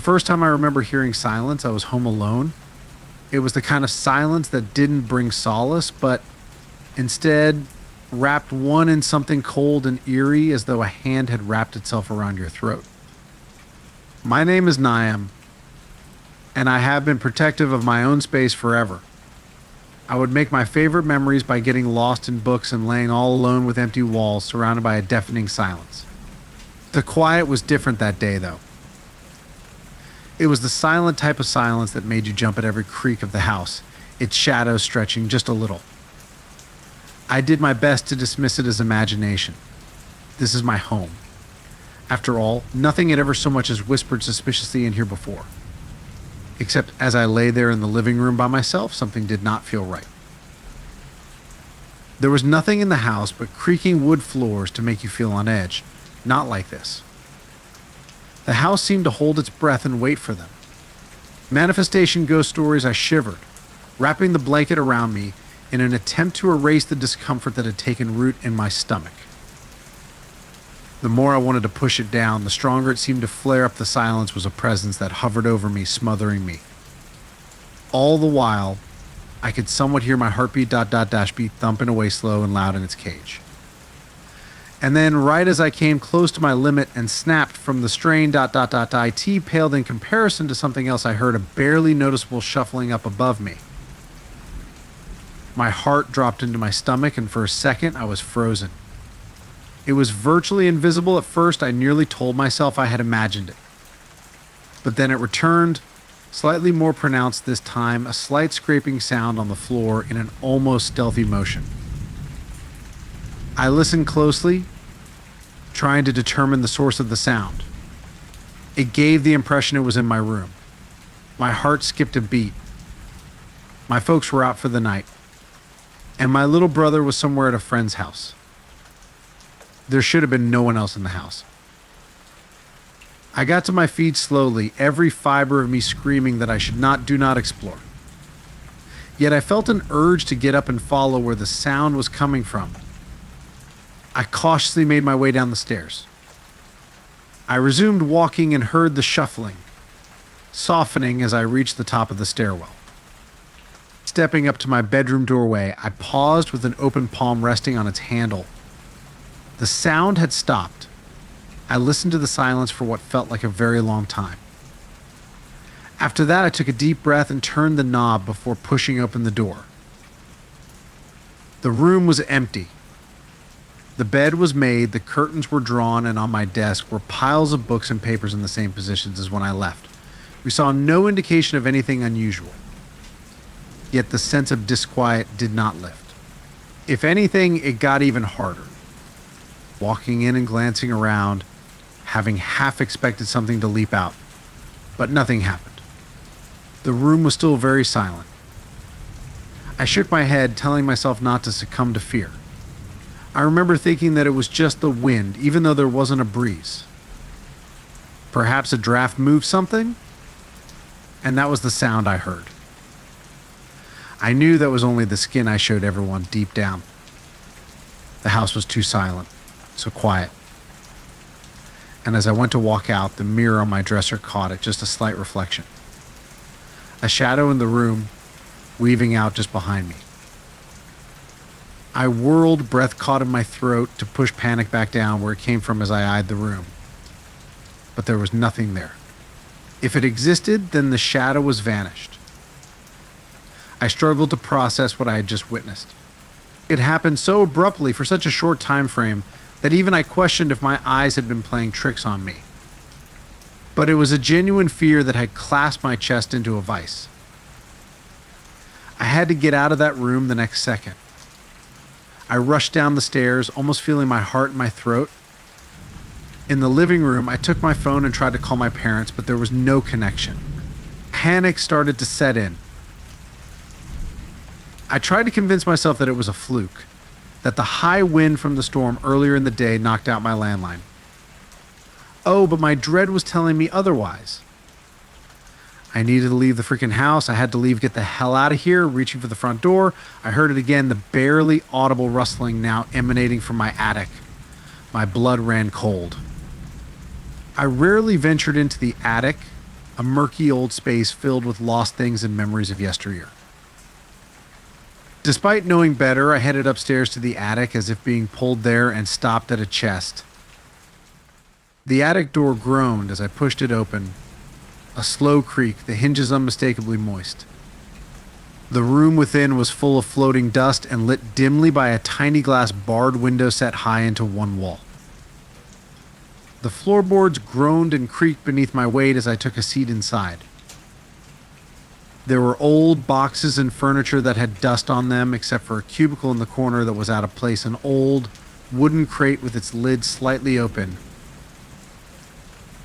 The first time I remember hearing silence, I was home alone. It was the kind of silence that didn't bring solace, but instead wrapped one in something cold and eerie as though a hand had wrapped itself around your throat. My name is Niam, and I have been protective of my own space forever. I would make my favorite memories by getting lost in books and laying all alone with empty walls surrounded by a deafening silence. The quiet was different that day, though. It was the silent type of silence that made you jump at every creak of the house, its shadows stretching just a little. I did my best to dismiss it as imagination. This is my home. After all, nothing had ever so much as whispered suspiciously in here before. Except as I lay there in the living room by myself, something did not feel right. There was nothing in the house but creaking wood floors to make you feel on edge. Not like this. The house seemed to hold its breath and wait for them. Manifestation ghost stories, I shivered, wrapping the blanket around me in an attempt to erase the discomfort that had taken root in my stomach. The more I wanted to push it down, the stronger it seemed to flare up. The silence was a presence that hovered over me, smothering me. All the while, I could somewhat hear my heartbeat ... beat thumping away slow and loud in its cage. And then, right as I came close to my limit and snapped from the strain ... IT paled in comparison to something else, I heard a barely noticeable shuffling up above me. My heart dropped into my stomach, and for a second I was frozen. It was virtually invisible at first. I nearly told myself I had imagined it. But then it returned, slightly more pronounced this time, a slight scraping sound on the floor in an almost stealthy motion. I listened closely, trying to determine the source of the sound. It gave the impression it was in my room. My heart skipped a beat. My folks were out for the night, and my little brother was somewhere at a friend's house. There should have been no one else in the house. I got to my feet slowly, every fiber of me screaming that I should do not explore. Yet I felt an urge to get up and follow where the sound was coming from. I cautiously made my way down the stairs. I resumed walking and heard the shuffling, softening as I reached the top of the stairwell. Stepping up to my bedroom doorway, I paused with an open palm resting on its handle. The sound had stopped. I listened to the silence for what felt like a very long time. After that, I took a deep breath and turned the knob before pushing open the door. The room was empty. The bed was made, the curtains were drawn, and on my desk were piles of books and papers in the same positions as when I left. We saw no indication of anything unusual. Yet the sense of disquiet did not lift. If anything, it got even harder. Walking in and glancing around, having half expected something to leap out, but nothing happened. The room was still very silent. I shook my head, telling myself not to succumb to fear. I remember thinking that it was just the wind, even though there wasn't a breeze. Perhaps a draft moved something? And that was the sound I heard. I knew that was only the skin I showed everyone deep down. The house was too silent. So quiet. And as I went to walk out, the mirror on my dresser caught it, just a slight reflection. A shadow in the room, weaving out just behind me. I whirled, breath caught in my throat, to push panic back down where it came from as I eyed the room. But there was nothing there. If it existed, then the shadow was vanished. I struggled to process what I had just witnessed. It happened so abruptly for such a short time frame that even I questioned if my eyes had been playing tricks on me. But it was a genuine fear that had clasped my chest into a vice. I had to get out of that room the next second. I rushed down the stairs, almost feeling my heart in my throat. In the living room, I took my phone and tried to call my parents, but there was no connection. Panic started to set in. I tried to convince myself that it was a fluke, that the high wind from the storm earlier in the day knocked out my landline. Oh, but my dread was telling me otherwise. I needed to leave the freaking house. I had to leave, get the hell out of here. Reaching for the front door, I heard it again, the barely audible rustling now emanating from my attic. My blood ran cold. I rarely ventured into the attic a murky old space filled with lost things and memories of yesteryear. Despite knowing better, I headed upstairs to the attic as if being pulled there and stopped at a chest. The attic door groaned as I pushed it open. A slow creak, the hinges unmistakably moist. The room within was full of floating dust and lit dimly by a tiny glass barred window set high into one wall. The floorboards groaned and creaked beneath my weight as I took a seat inside. There were old boxes and furniture that had dust on them, except for a cubicle in the corner that was out of place, an old wooden crate with its lid slightly open.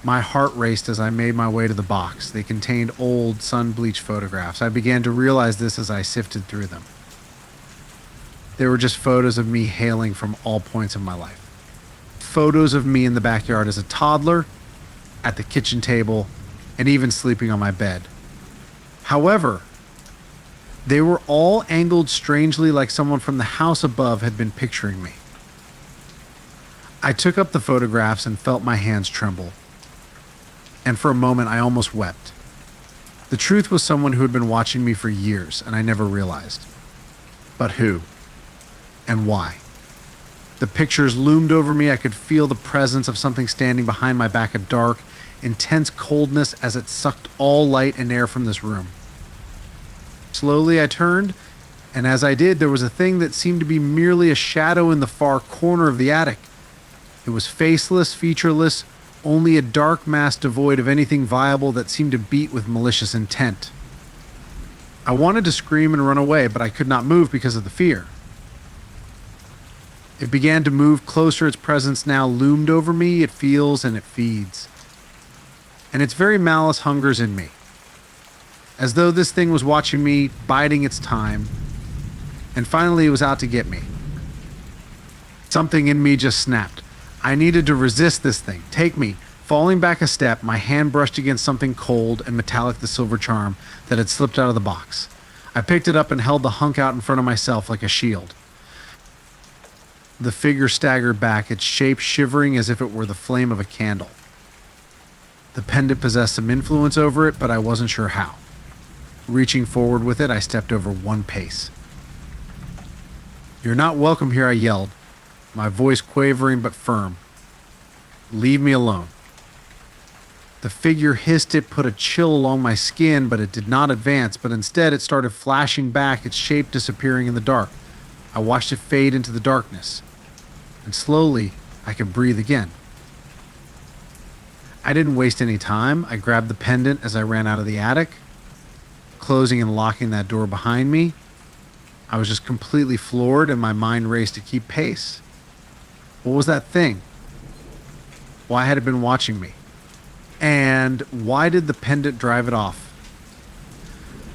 My heart raced as I made my way to the box. They contained old, sun-bleached photographs. I began to realize this as I sifted through them. They were just photos of me hailing from all points of my life. Photos of me in the backyard as a toddler, at the kitchen table, and even sleeping on my bed. However, they were all angled strangely like someone from the house above had been picturing me. I took up the photographs and felt my hands tremble. And for a moment, I almost wept. The truth was someone who had been watching me for years, and I never realized. But who? And why? The pictures loomed over me. I could feel the presence of something standing behind my back, a dark, intense coldness as it sucked all light and air from this room. Slowly I turned, and as I did, there was a thing that seemed to be merely a shadow in the far corner of the attic. It was faceless, featureless, only a dark mass devoid of anything viable that seemed to beat with malicious intent. I wanted to scream and run away, but I could not move because of the fear. It began to move closer. Its presence now loomed over me. It feels and it feeds. And its very malice hungers in me. As though this thing was watching me, biding its time. And finally it was out to get me. Something in me just snapped. I needed to resist this thing. Take me. Falling back a step, my hand brushed against something cold and metallic, the silver charm that had slipped out of the box. I picked it up and held the hunk out in front of myself like a shield. The figure staggered back, its shape shivering as if it were the flame of a candle. The pendant possessed some influence over it, but I wasn't sure how. Reaching forward with it, I stepped over one pace. "You're not welcome here," I yelled, my voice quavering but firm. "Leave me alone." The figure hissed. It put a chill along my skin, but it did not advance, but instead it started flashing back, its shape disappearing in the dark. I watched it fade into the darkness, and slowly I could breathe again. I didn't waste any time. I grabbed the pendant as I ran out of the attic, closing and locking that door behind me. I was just completely floored, and my mind raced to keep pace. What was that thing? Why had it been watching me? And why did the pendant drive it off?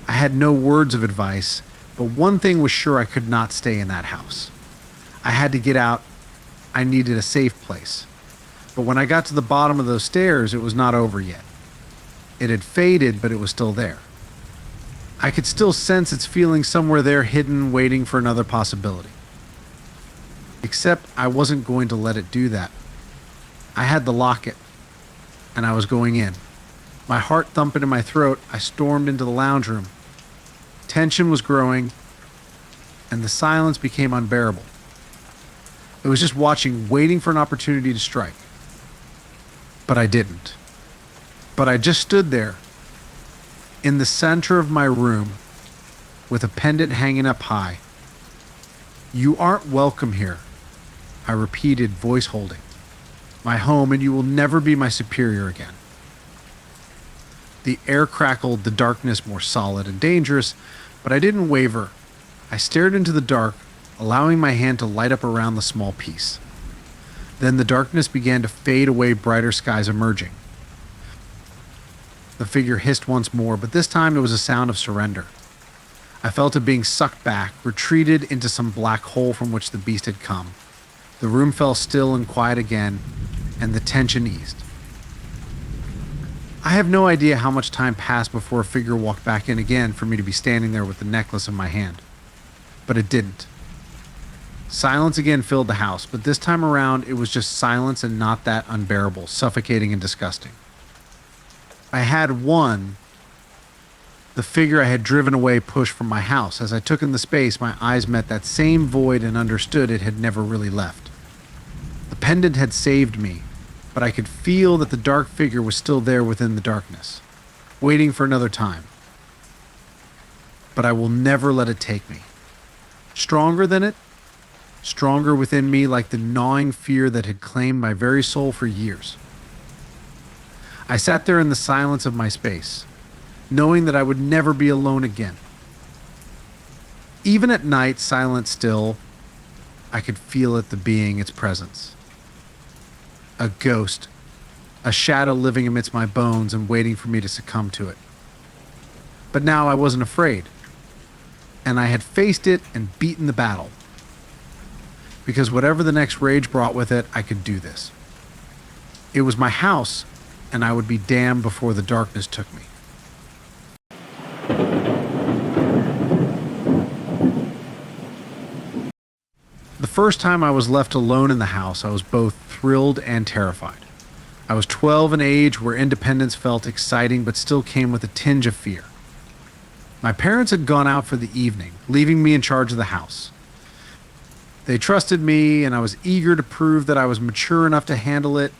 I had no words of advice, but one thing was sure: I could not stay in that house. I had to get out. I needed a safe place. But when I got to the bottom of those stairs, it was not over yet. It had faded, but it was still there. I could still sense its feeling somewhere there, hidden, waiting for another possibility. Except I wasn't going to let it do that. I had the locket, and I was going in. My heart thumping in my throat, I stormed into the lounge room. Tension was growing, and the silence became unbearable. It was just watching, waiting for an opportunity to strike. But I didn't. But I just stood there, in the center of my room, with a pendant hanging up high. "You aren't welcome here," I repeated, voice holding. "My home, and you will never be my superior again." The air crackled, the darkness more solid and dangerous, but I didn't waver. I stared into the dark, allowing my hand to light up around the small piece. Then the darkness began to fade away, brighter skies emerging. The figure hissed once more, but this time it was a sound of surrender. I felt it being sucked back, retreated into some black hole from which the beast had come. The room fell still and quiet again, and the tension eased. I have no idea how much time passed before a figure walked back in again for me to be standing there with the necklace in my hand. But it didn't. Silence again filled the house, but this time around it was just silence and not that unbearable, suffocating and disgusting. I had one, the figure I had driven away pushed from my house. As I took in the space, my eyes met that same void and understood it had never really left. The pendant had saved me, but I could feel that the dark figure was still there within the darkness, waiting for another time. But I will never let it take me. Stronger than it, stronger within me like the gnawing fear that had claimed my very soul for years. I sat there in the silence of my space, knowing that I would never be alone again. Even at night, silent still, I could feel it, the being, its presence. A ghost, a shadow living amidst my bones and waiting for me to succumb to it. But now I wasn't afraid, and I had faced it and beaten the battle. Because whatever the next rage brought with it, I could do this. It was my house, and I would be damned before the darkness took me. The first time I was left alone in the house, I was both thrilled and terrified. I was 12 in age, where independence felt exciting but still came with a tinge of fear. My parents had gone out for the evening, leaving me in charge of the house. They trusted me, and I was eager to prove that I was mature enough to handle it.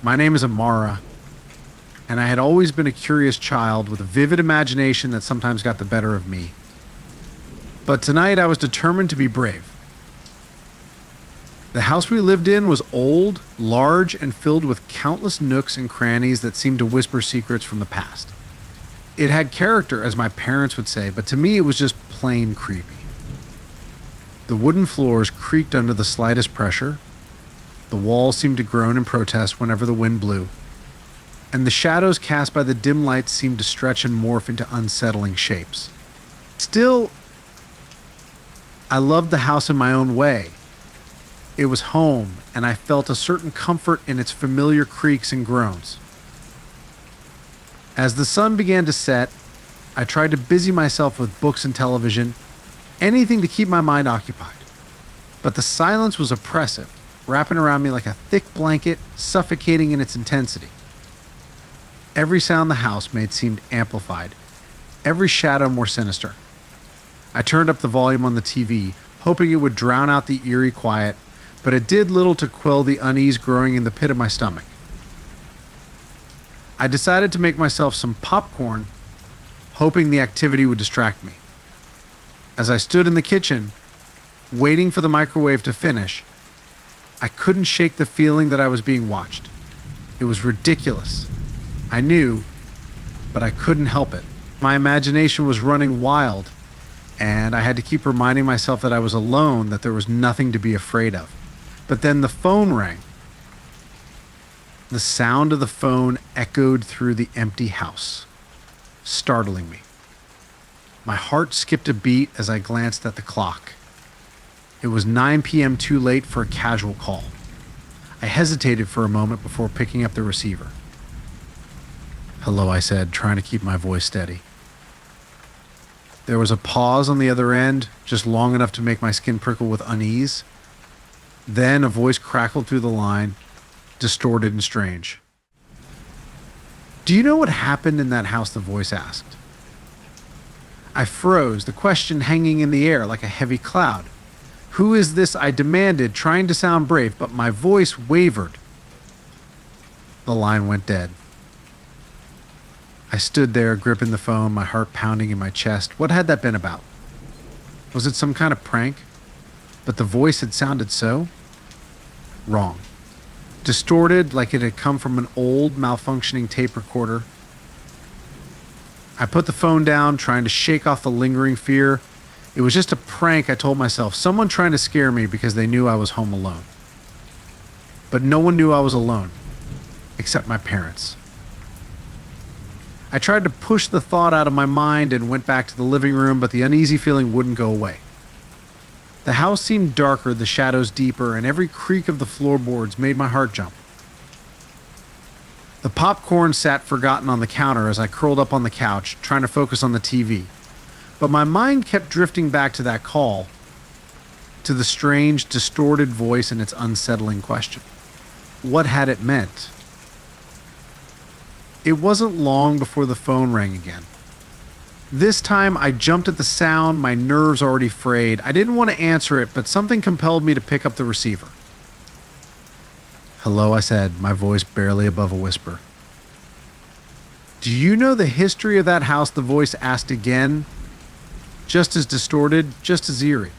My name is Amara, and I had always been a curious child with a vivid imagination that sometimes got the better of me. But tonight I was determined to be brave. The house we lived in was old, large, and filled with countless nooks and crannies that seemed to whisper secrets from the past. It had character, as my parents would say, but to me it was just plain creepy. The wooden floors creaked under the slightest pressure. The walls seemed to groan in protest whenever the wind blew. And the shadows cast by the dim lights seemed to stretch and morph into unsettling shapes. Still, I loved the house in my own way. It was home, and I felt a certain comfort in its familiar creaks and groans. As the sun began to set, I tried to busy myself with books and television, anything to keep my mind occupied. But the silence was oppressive, wrapping around me like a thick blanket, suffocating in its intensity. Every sound the house made seemed amplified, every shadow more sinister. I turned up the volume on the TV, hoping it would drown out the eerie quiet, but it did little to quell the unease growing in the pit of my stomach. I decided to make myself some popcorn, hoping the activity would distract me. As I stood in the kitchen, waiting for the microwave to finish, I couldn't shake the feeling that I was being watched. It was ridiculous. I knew, but I couldn't help it. My imagination was running wild, and I had to keep reminding myself that I was alone, that there was nothing to be afraid of. But then the phone rang. The sound of the phone echoed through the empty house, startling me. My heart skipped a beat as I glanced at the clock. It was 9 p.m. too late for a casual call. I hesitated for a moment before picking up the receiver. "Hello," I said, trying to keep my voice steady. There was a pause on the other end, just long enough to make my skin prickle with unease. Then a voice crackled through the line, distorted and strange. "Do you know what happened in that house?" the voice asked. I froze, the question hanging in the air like a heavy cloud. "Who is this?" I demanded, trying to sound brave, but my voice wavered. The line went dead. I stood there, gripping the phone, my heart pounding in my chest. What had that been about? Was it some kind of prank? But the voice had sounded so wrong. Distorted, like it had come from an old, malfunctioning tape recorder. I put the phone down, trying to shake off the lingering fear. It was just a prank, I told myself. Someone trying to scare me because they knew I was home alone. But no one knew I was alone, except my parents. I tried to push the thought out of my mind and went back to the living room, but the uneasy feeling wouldn't go away. The house seemed darker, the shadows deeper, and every creak of the floorboards made my heart jump. The popcorn sat forgotten on the counter as I curled up on the couch, trying to focus on the TV. But my mind kept drifting back to that call, to the strange, distorted voice and its unsettling question. What had it meant? It wasn't long before the phone rang again. This time I jumped at the sound, my nerves already frayed. I didn't want to answer it, but something compelled me to pick up the receiver. "Hello," I said, my voice barely above a whisper. "Do you know the history of that house?" the voice asked again, just as distorted, just as eerie.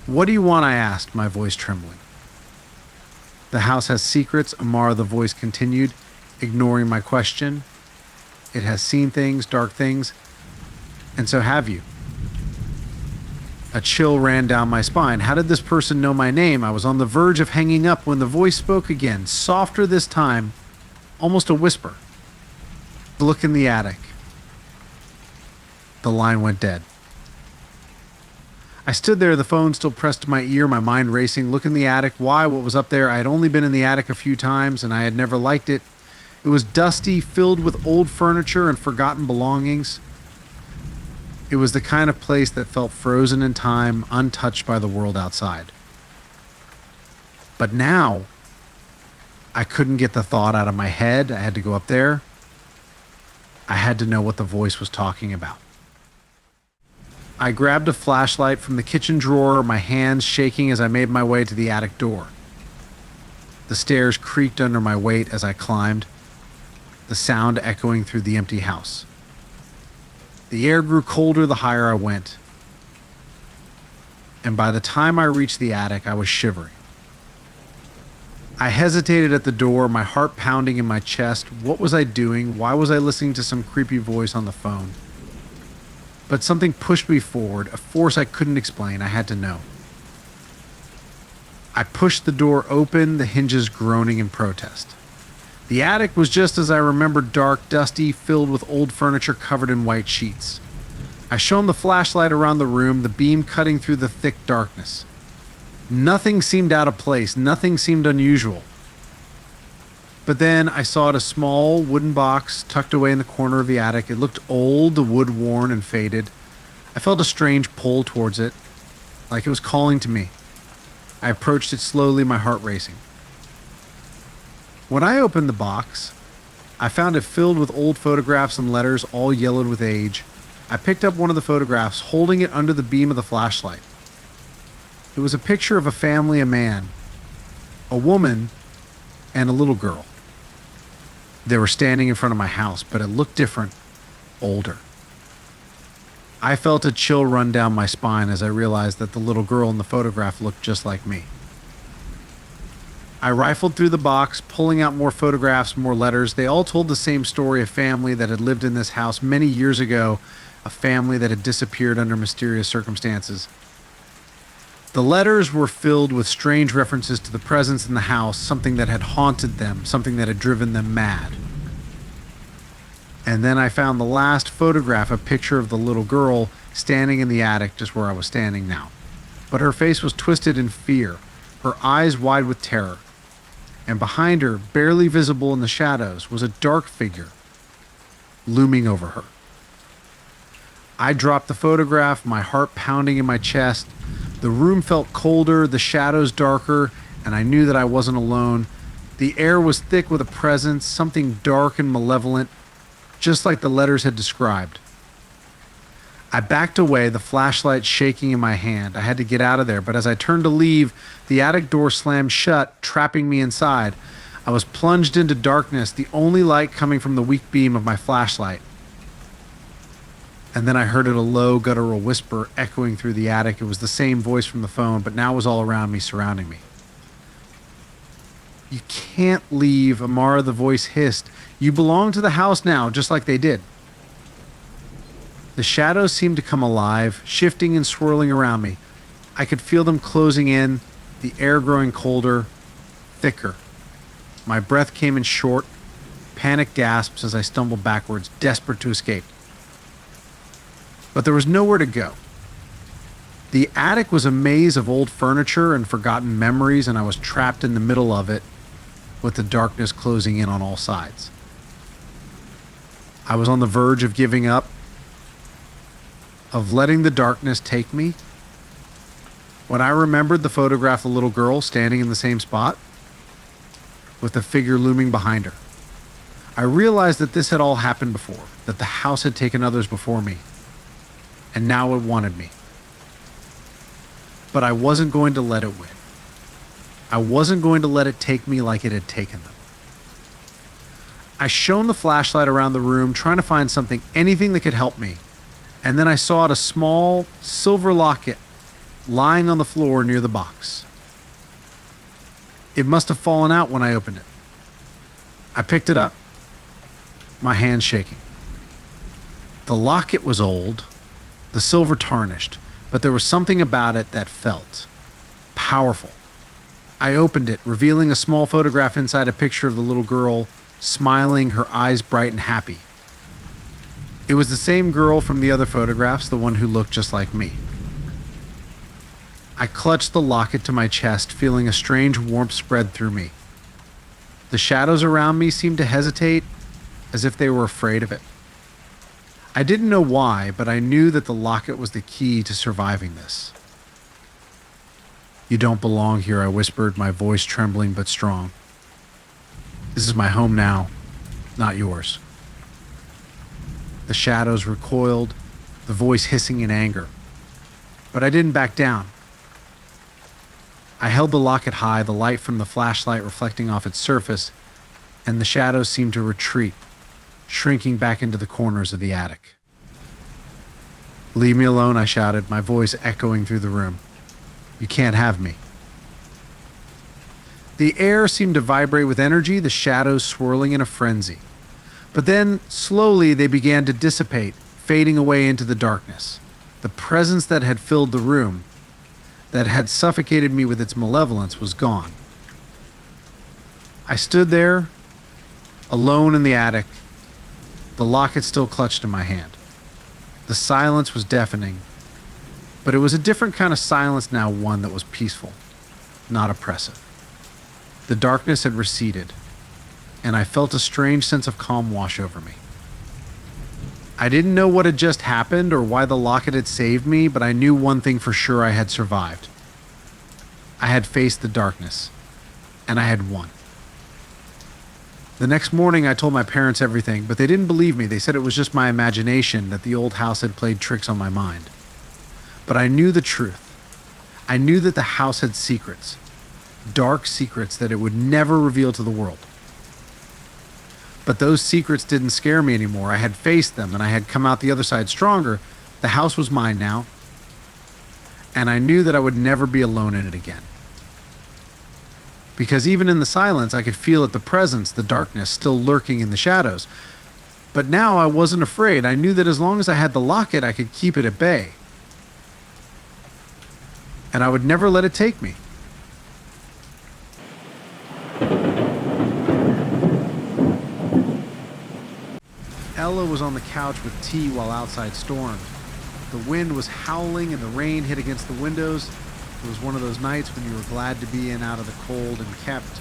"What do you want?" I asked, my voice trembling. "The house has secrets," Amara, the voice continued, ignoring my question. "It has seen things, dark things, and so have you." A chill ran down my spine. How did this person know my name? I was on the verge of hanging up when the voice spoke again, softer this time, almost a whisper. "Look in the attic." The line went dead. I stood there, the phone still pressed to my ear, my mind racing. Look in the attic. Why? What was up there? I had only been in the attic a few times, and I had never liked it. It was dusty, filled with old furniture and forgotten belongings. It was the kind of place that felt frozen in time, untouched by the world outside. But now, I couldn't get the thought out of my head. I had to go up there. I had to know what the voice was talking about. I grabbed a flashlight from the kitchen drawer, my hands shaking as I made my way to the attic door. The stairs creaked under my weight as I climbed, the sound echoing through the empty house. The air grew colder the higher I went, and by the time I reached the attic, I was shivering. I hesitated at the door, my heart pounding in my chest. What was I doing? Why was I listening to some creepy voice on the phone? But something pushed me forward, a force I couldn't explain. I had to know. I pushed the door open, the hinges groaning in protest. The attic was just as I remembered, dark, dusty, filled with old furniture covered in white sheets. I shone the flashlight around the room, the beam cutting through the thick darkness. Nothing seemed out of place, nothing seemed unusual. But then I saw a small wooden box tucked away in the corner of the attic. It looked old, the wood worn and faded. I felt a strange pull towards it, like it was calling to me. I approached it slowly, my heart racing. When I opened the box, I found it filled with old photographs and letters, all yellowed with age. I picked up one of the photographs, holding it under the beam of the flashlight. It was a picture of a family, a man, a woman, and a little girl. They were standing in front of my house, but it looked different, older. I felt a chill run down my spine as I realized that the little girl in the photograph looked just like me. I rifled through the box, pulling out more photographs, more letters. They all told the same story, a family that had lived in this house many years ago, a family that had disappeared under mysterious circumstances. The letters were filled with strange references to the presence in the house, something that had haunted them, something that had driven them mad. And then I found the last photograph, a picture of the little girl standing in the attic just where I was standing now. But her face was twisted in fear, her eyes wide with terror. And behind her, barely visible in the shadows, was a dark figure looming over her. I dropped the photograph, my heart pounding in my chest. The room felt colder, the shadows darker, and I knew that I wasn't alone. The air was thick with a presence, something dark and malevolent, just like the letters had described. I backed away, the flashlight shaking in my hand. I had to get out of there, but as I turned to leave, the attic door slammed shut, trapping me inside. I was plunged into darkness, the only light coming from the weak beam of my flashlight. And then I heard a low, guttural whisper echoing through the attic. It was the same voice from the phone, but now it was all around me, surrounding me. "You can't leave," Amara, the voice hissed. "You belong to the house now, just like they did." The shadows seemed to come alive, shifting and swirling around me. I could feel them closing in, the air growing colder, thicker. My breath came in short, panic gasps as I stumbled backwards, desperate to escape. But there was nowhere to go. The attic was a maze of old furniture and forgotten memories, and I was trapped in the middle of it, with the darkness closing in on all sides. I was on the verge of giving up, of letting the darkness take me, when I remembered the photograph of the little girl standing in the same spot, with the figure looming behind her. I realized that this had all happened before, that the house had taken others before me, and now it wanted me. But I wasn't going to let it win. I wasn't going to let it take me like it had taken them. I shone the flashlight around the room, trying to find something, anything that could help me, and then I saw a small silver locket lying on the floor near the box. It must have fallen out when I opened it. I picked it up, my hand shaking. The locket was old, the silver tarnished, but there was something about it that felt powerful. I opened it, revealing a small photograph inside a picture of the little girl, smiling, her eyes bright and happy. It was the same girl from the other photographs, the one who looked just like me. I clutched the locket to my chest, feeling a strange warmth spread through me. The shadows around me seemed to hesitate, as if they were afraid of it. I didn't know why, but I knew that the locket was the key to surviving this. "You don't belong here," I whispered, my voice trembling but strong. "This is my home now, not yours." The shadows recoiled, the voice hissing in anger. But I didn't back down. I held the locket high, the light from the flashlight reflecting off its surface, and the shadows seemed to retreat, shrinking back into the corners of the attic. "Leave me alone," I shouted, my voice echoing through the room. "You can't have me." The air seemed to vibrate with energy, the shadows swirling in a frenzy. But then, slowly, they began to dissipate, fading away into the darkness. The presence that had filled the room, that had suffocated me with its malevolence, was gone. I stood there, alone in the attic, the locket still clutched in my hand. The silence was deafening, but it was a different kind of silence now, one that was peaceful, not oppressive. The darkness had receded, and I felt a strange sense of calm wash over me. I didn't know what had just happened or why the locket had saved me, but I knew one thing for sure: I had survived. I had faced the darkness, and I had won. The next morning, I told my parents everything, but they didn't believe me. They said it was just my imagination, that the old house had played tricks on my mind. But I knew the truth. I knew that the house had secrets, dark secrets that it would never reveal to the world. But those secrets didn't scare me anymore. I had faced them, and I had come out the other side stronger. The house was mine now, and I knew that I would never be alone in it again. Because even in the silence, I could feel it, the presence, the darkness still lurking in the shadows. But now I wasn't afraid. I knew that as long as I had the locket, I could keep it at bay. And I would never let it take me. Ella was on the couch with tea while outside stormed. The wind was howling and the rain hit against the windows. It was one of those nights when you were glad to be in out of the cold and kept.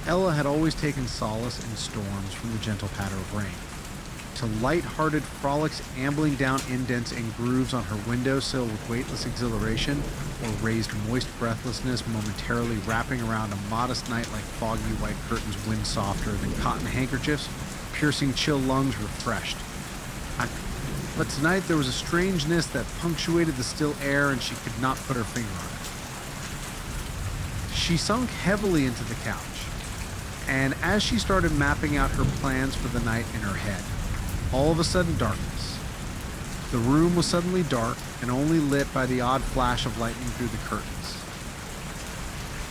Ella had always taken solace in storms from the gentle patter of rain, to light-hearted frolics ambling down indents and grooves on her windowsill with weightless exhilaration, or raised moist breathlessness momentarily wrapping around a modest night like foggy white curtains wind softer than cotton handkerchiefs, piercing chill lungs refreshed. But tonight there was a strangeness that punctuated the still air, and she could not put her finger on it. She sunk heavily into the couch, and as she started mapping out her plans for the night in her head, all of a sudden darkness. The room was suddenly dark and only lit by the odd flash of lightning through the curtains.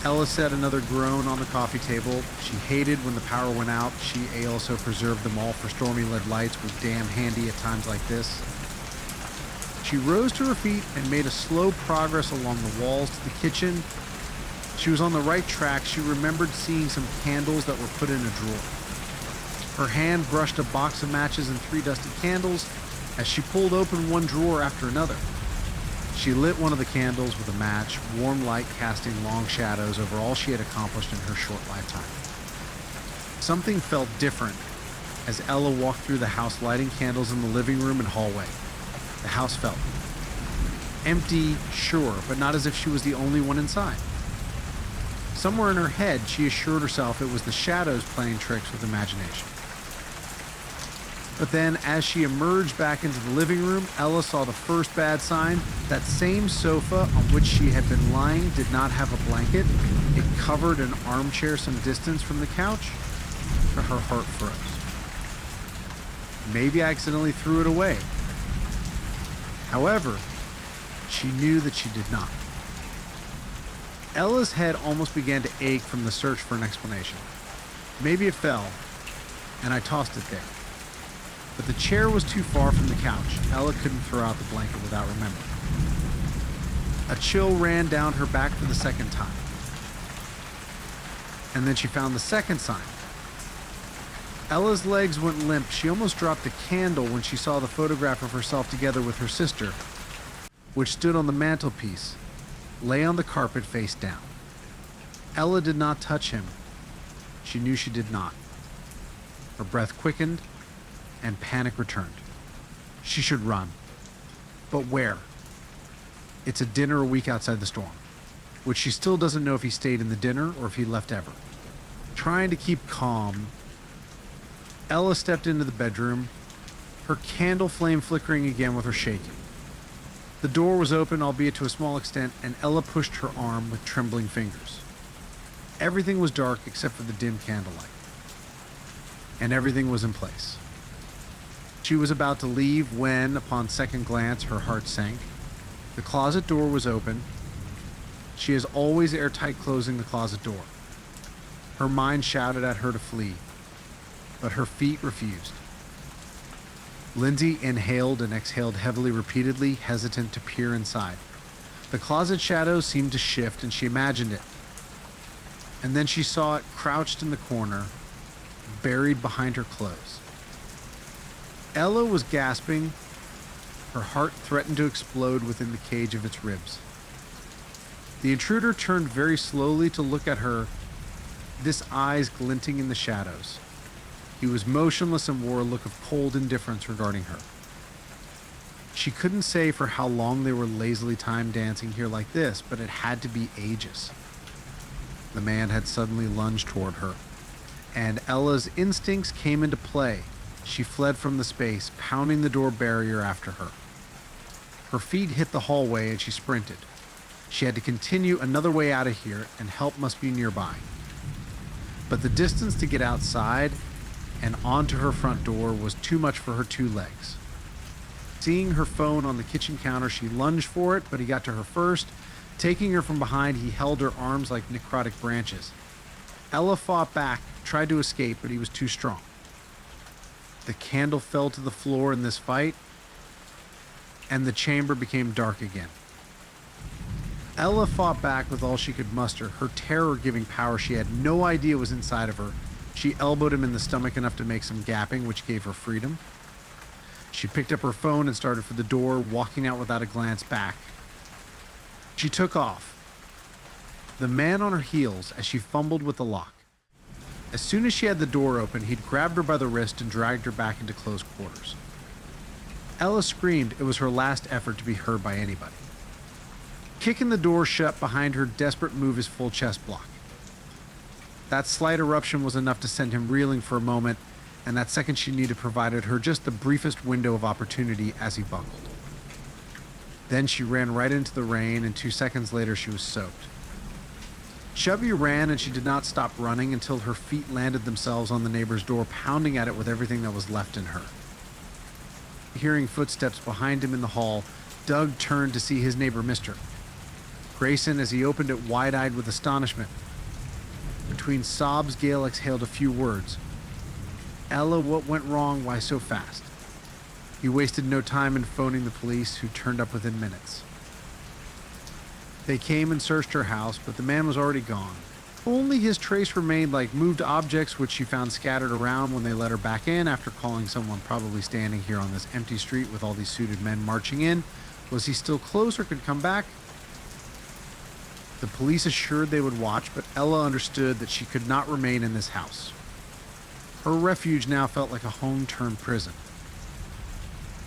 Ella set another groan on the coffee table. She hated when the power went out. She also preserved them all for stormy lead lights, was damn handy at times like this. She rose to her feet and made a slow progress along the walls to the kitchen. She was on the right track. She remembered seeing some candles that were put in a drawer. Her hand brushed a box of matches and 3 dusted candles as she pulled open one drawer after another. She lit one of the candles with a match, warm light casting long shadows over all she had accomplished in her short lifetime. Something felt different as Ella walked through the house, lighting candles in the living room and hallway. The house felt empty, sure, but not as if she was the only one inside. Somewhere in her head, she assured herself it was the shadows playing tricks with imagination. But then, as she emerged back into the living room, Ella saw the first bad sign. That same sofa on which she had been lying did not have a blanket. It covered an armchair some distance from the couch. Her heart froze. Maybe I accidentally threw it away. However, she knew that she did not. Ella's head almost began to ache from the search for an explanation. Maybe it fell, and I tossed it there. But the chair was too far from the couch. Ella couldn't throw out the blanket without remembering. A chill ran down her back for the second time. And then she found the second sign. Ella's legs went limp. She almost dropped the candle when she saw the photograph of herself together with her sister, which stood on the mantelpiece, lay on the carpet face down. Ella did not touch him. She knew she did not. Her breath quickened, and panic returned. She should run. But where? It's a dinner a week outside the storm, which she still doesn't know if he stayed in the dinner or if he left ever. Trying to keep calm, Ella stepped into the bedroom, her candle flame flickering again with her shaking. The door was open, albeit to a small extent, and Ella pushed her arm with trembling fingers. Everything was dark except for the dim candlelight. And everything was in place. She was about to leave when, upon second glance, her heart sank. The closet door was open. She is always airtight closing the closet door. Her mind shouted at her to flee, but her feet refused. Lindsay inhaled and exhaled heavily repeatedly, hesitant to peer inside. The closet shadows seemed to shift, and she imagined it. And then she saw it crouched in the corner, buried behind her clothes. Ella was gasping. Her heart threatened to explode within the cage of its ribs. The intruder turned very slowly to look at her, his eyes glinting in the shadows. He was motionless and wore a look of cold indifference regarding her. She couldn't say for how long they were lazily time dancing here like this, but it had to be ages. The man had suddenly lunged toward her, and Ella's instincts came into play. She fled from the space, pounding the door barrier after her. Her feet hit the hallway and she sprinted. She had to continue another way out of here, and help must be nearby. But the distance to get outside and onto her front door was too much for her two legs. Seeing her phone on the kitchen counter, she lunged for it, but he got to her first. Taking her from behind, he held her arms like necrotic branches. Ella fought back, tried to escape, but he was too strong. The candle fell to the floor in this fight, and the chamber became dark again. Ella fought back with all she could muster, her terror giving power she had no idea was inside of her. She elbowed him in the stomach enough to make some gapping, which gave her freedom. She picked up her phone and started for the door, walking out without a glance back. She took off, the man on her heels as she fumbled with the lock. As soon as she had the door open, he'd grabbed her by the wrist and dragged her back into close quarters. Ella screamed. It was her last effort to be heard by anybody. Kicking the door shut behind her, desperate move his full chest block. That slight eruption was enough to send him reeling for a moment, and that second she needed provided her just the briefest window of opportunity as he buckled. Then she ran right into the rain, and 2 seconds later she was soaked. Chubby ran, and she did not stop running until her feet landed themselves on the neighbor's door, pounding at it with everything that was left in her. Hearing footsteps behind him in the hall, Doug turned to see his neighbor Mr. Grayson, as he opened it wide-eyed with astonishment. Between sobs, Gail exhaled a few words. Ella, what went wrong? Why so fast? He wasted no time in phoning the police, who turned up within minutes. They came and searched her house, but the man was already gone. Only his trace remained, like moved objects which she found scattered around when they let her back in after calling someone probably standing here on this empty street with all these suited men marching in. Was he still close or could come back? The police assured they would watch, but Ella understood that she could not remain in this house. Her refuge now felt like a home-turned prison.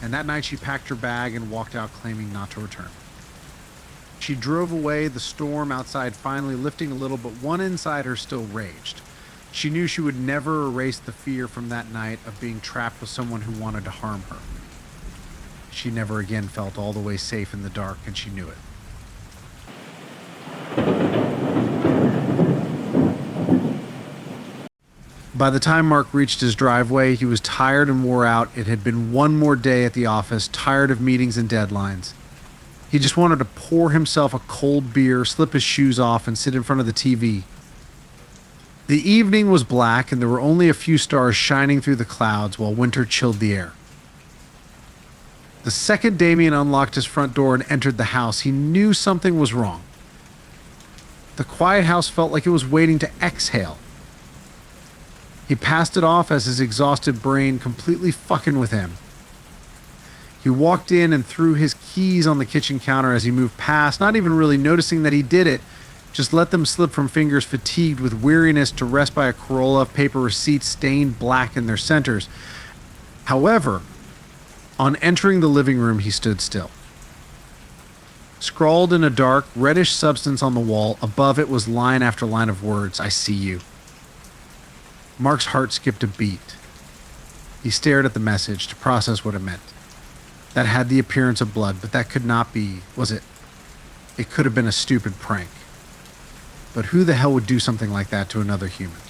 And that night she packed her bag and walked out, claiming not to return. She drove away, the storm outside finally lifting a little, but one inside her still raged. She knew she would never erase the fear from that night of being trapped with someone who wanted to harm her. She never again felt all the way safe in the dark, and she knew it. By the time Mark reached his driveway, he was tired and wore out. It had been one more day at the office, tired of meetings and deadlines. He just wanted to pour himself a cold beer, slip his shoes off, and sit in front of the TV. The evening was black, and there were only a few stars shining through the clouds while winter chilled the air. The second Damien unlocked his front door and entered the house, he knew something was wrong. The quiet house felt like it was waiting to exhale. He passed it off as his exhausted brain completely fucking with him. He walked in and threw his keys on the kitchen counter as he moved past, not even really noticing that he did it, just let them slip from fingers fatigued with weariness to rest by a Corolla of paper receipts stained black in their centers. However, on entering the living room, he stood still. Scrawled in a dark, reddish substance on the wall, above it was line after line of words, "I see you." Mark's heart skipped a beat. He stared at the message to process what it meant. That had the appearance of blood, but that could not be, was it? It could have been a stupid prank. But who the hell would do something like that to another human?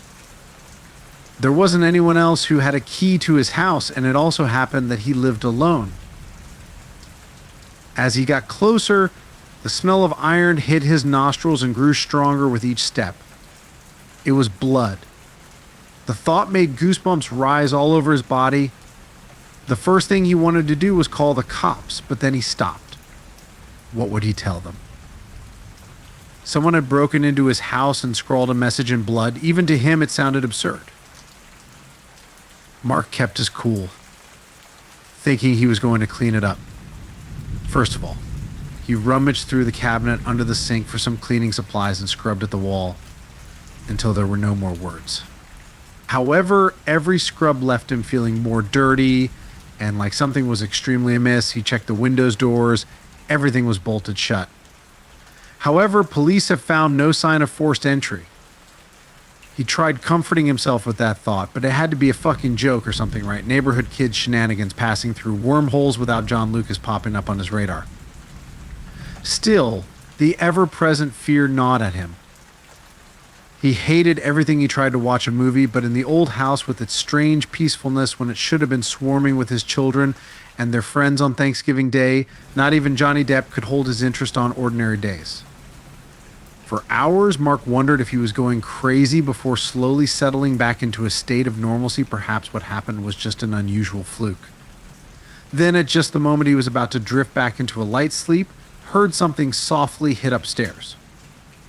There wasn't anyone else who had a key to his house, and it also happened that he lived alone. As he got closer, the smell of iron hit his nostrils and grew stronger with each step. It was blood. The thought made goosebumps rise all over his body. The first thing he wanted to do was call the cops, but then he stopped. What would he tell them? Someone had broken into his house and scrawled a message in blood. Even to him, it sounded absurd. Mark kept his cool, thinking he was going to clean it up. First of all, he rummaged through the cabinet under the sink for some cleaning supplies and scrubbed at the wall until there were no more words. However, every scrub left him feeling more dirty and like something was extremely amiss. He checked the windows, doors, everything was bolted shut. However, police have found no sign of forced entry. He tried comforting himself with that thought, but it had to be a fucking joke or something, right? Neighborhood kids shenanigans passing through wormholes without John Lucas popping up on his radar. Still, the ever-present fear gnawed at him. He hated everything he tried to watch a movie, but in the old house with its strange peacefulness when it should have been swarming with his children and their friends on Thanksgiving Day, not even Johnny Depp could hold his interest on ordinary days. For hours, Mark wondered if he was going crazy before slowly settling back into a state of normalcy. Perhaps what happened was just an unusual fluke. Then, at just the moment he was about to drift back into a light sleep, heard something softly hit upstairs.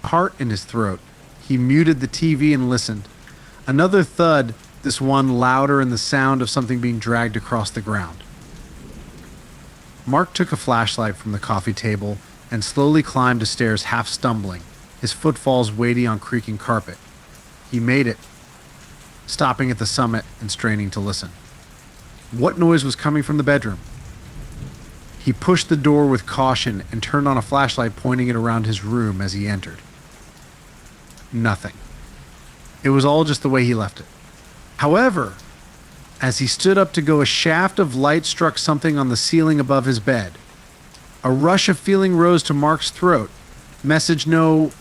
Heart in his throat. He muted the TV and listened. Another thud, this one louder and the sound of something being dragged across the ground. Mark took a flashlight from the coffee table and slowly climbed the stairs, half stumbling, his footfalls weighty on creaking carpet. He made it, stopping at the summit and straining to listen. What noise was coming from the bedroom? He pushed the door with caution and turned on a flashlight, pointing it around his room as he entered. Nothing. It was all just the way he left it. However, as he stood up to go, a shaft of light struck something on the ceiling above his bed. A rush of feeling rose to Mark's throat. Message no.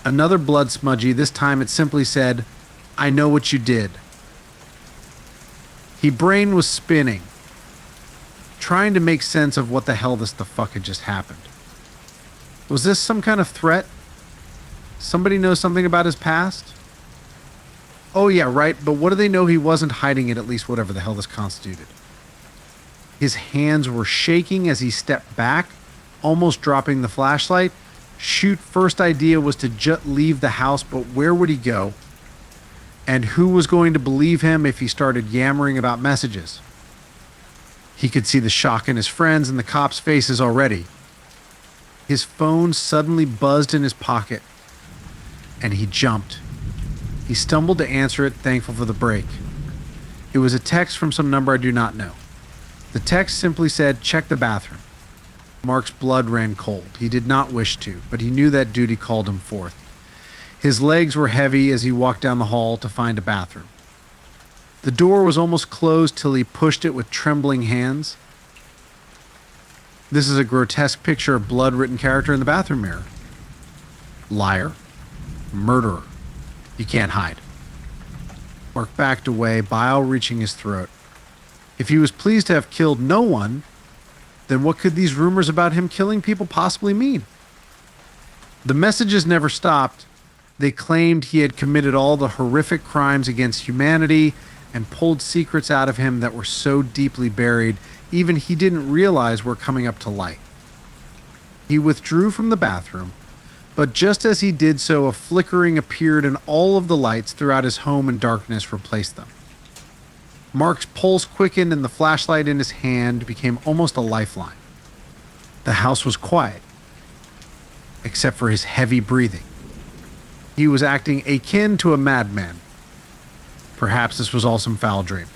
Another blood smudgy. This time it simply said, "I know what you did." His brain was spinning, trying to make sense of what the hell the fuck had just happened. Was this some kind of threat? Somebody knows something about his past? Oh yeah, right, but what do they know he wasn't hiding it, at least whatever the hell this constituted? His hands were shaking as he stepped back, almost dropping the flashlight. Shoot, first idea was to just leave the house, but where would he go? And who was going to believe him if he started yammering about messages? He could see the shock in his friends and the cops' faces already. His phone suddenly buzzed in his pocket, and he jumped. He stumbled to answer it, thankful for the break. It was a text from some number I do not know. The text simply said, "Check the bathroom." Mark's blood ran cold. He did not wish to, but he knew that duty called him forth. His legs were heavy as he walked down the hall to find a bathroom. The door was almost closed till he pushed it with trembling hands. This is a grotesque picture of blood-written character in the bathroom mirror. Liar. Murderer. You can't hide. Mark backed away, bile reaching his throat. If he was pleased to have killed no one, then what could these rumors about him killing people possibly mean? The messages never stopped. They claimed he had committed all the horrific crimes against humanity and pulled secrets out of him that were so deeply buried, even he didn't realize were coming up to light. He withdrew from the bathroom, but just as he did so, a flickering appeared and all of the lights throughout his home and darkness replaced them. Mark's pulse quickened and the flashlight in his hand became almost a lifeline. The house was quiet, except for his heavy breathing. He was acting akin to a madman. Perhaps this was all some foul dream.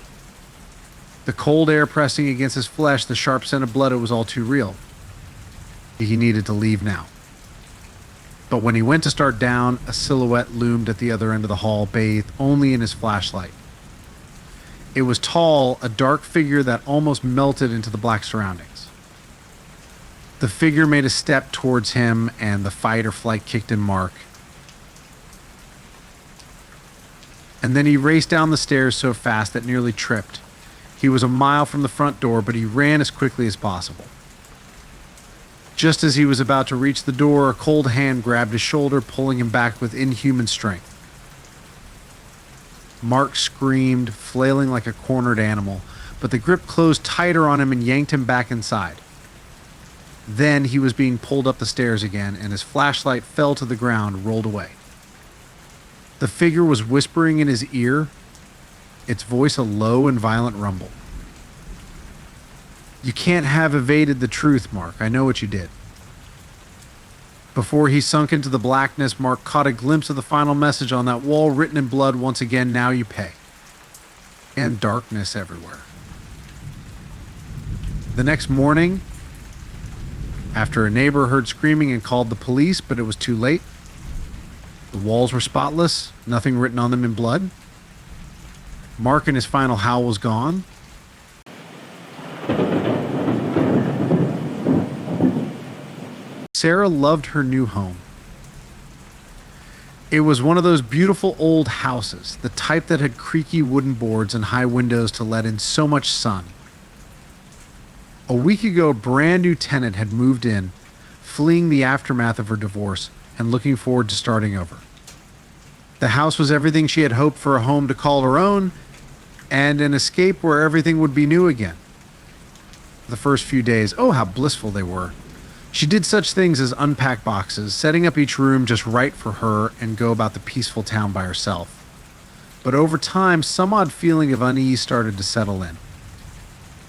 The cold air pressing against his flesh, the sharp scent of blood, it was all too real. He needed to leave now. But when he went to start down, a silhouette loomed at the other end of the hall, bathed only in his flashlight. It was tall, a dark figure that almost melted into the black surroundings. The figure made a step towards him, and the fight or flight kicked in Mark. And then he raced down the stairs so fast that nearly tripped. He was a mile from the front door, but he ran as quickly as possible. Just as he was about to reach the door, a cold hand grabbed his shoulder, pulling him back with inhuman strength. Mark screamed, flailing like a cornered animal, but the grip closed tighter on him and yanked him back inside. Then he was being pulled up the stairs again, and his flashlight fell to the ground, rolled away. The figure was whispering in his ear, its voice a low and violent rumble. You can't have evaded the truth, Mark. I know what you did. Before he sunk into the blackness, Mark caught a glimpse of the final message on that wall, written in blood once again, now you pay. And darkness everywhere. The next morning, after a neighbor heard screaming and called the police, but it was too late. The walls were spotless, nothing written on them in blood. Mark and his final howl was gone. Sarah loved her new home. It was one of those beautiful old houses, the type that had creaky wooden boards and high windows to let in so much sun. A week ago, a brand new tenant had moved in, fleeing the aftermath of her divorce and looking forward to starting over. The house was everything she had hoped for, a home to call her own and an escape where everything would be new again. The first few days, oh, how blissful they were. She did such things as unpack boxes, setting up each room just right for her, and go about the peaceful town by herself. But over time, some odd feeling of unease started to settle in.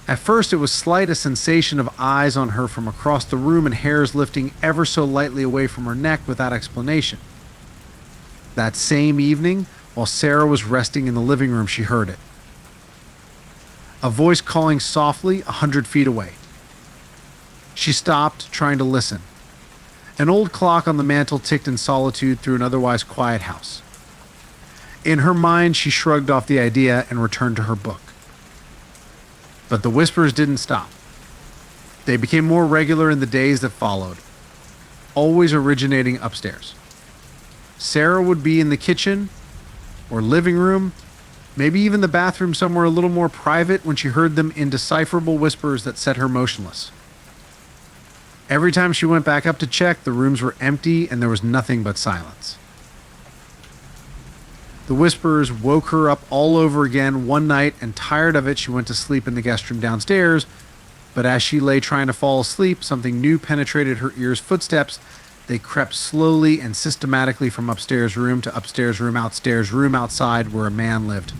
At first, it was slight, a sensation of eyes on her from across the room and hairs lifting ever so lightly away from her neck without explanation. That same evening, while Sarah was resting in the living room, she heard it. A voice calling softly 100 feet away. She stopped, trying to listen. An old clock on the mantel ticked in solitude through an otherwise quiet house. In her mind, she shrugged off the idea and returned to her book. But the whispers didn't stop. They became more regular in the days that followed, always originating upstairs. Sarah would be in the kitchen or living room, maybe even the bathroom somewhere a little more private, when she heard them indecipherable whispers that set her motionless. Every time she went back up to check, the rooms were empty and there was nothing but silence. The whispers woke her up all over again one night, and tired of it, she went to sleep in the guest room downstairs. But as she lay trying to fall asleep, something new penetrated her ears. Footsteps. They crept slowly and systematically from upstairs room to upstairs room, outstairs room, outside where a man lived.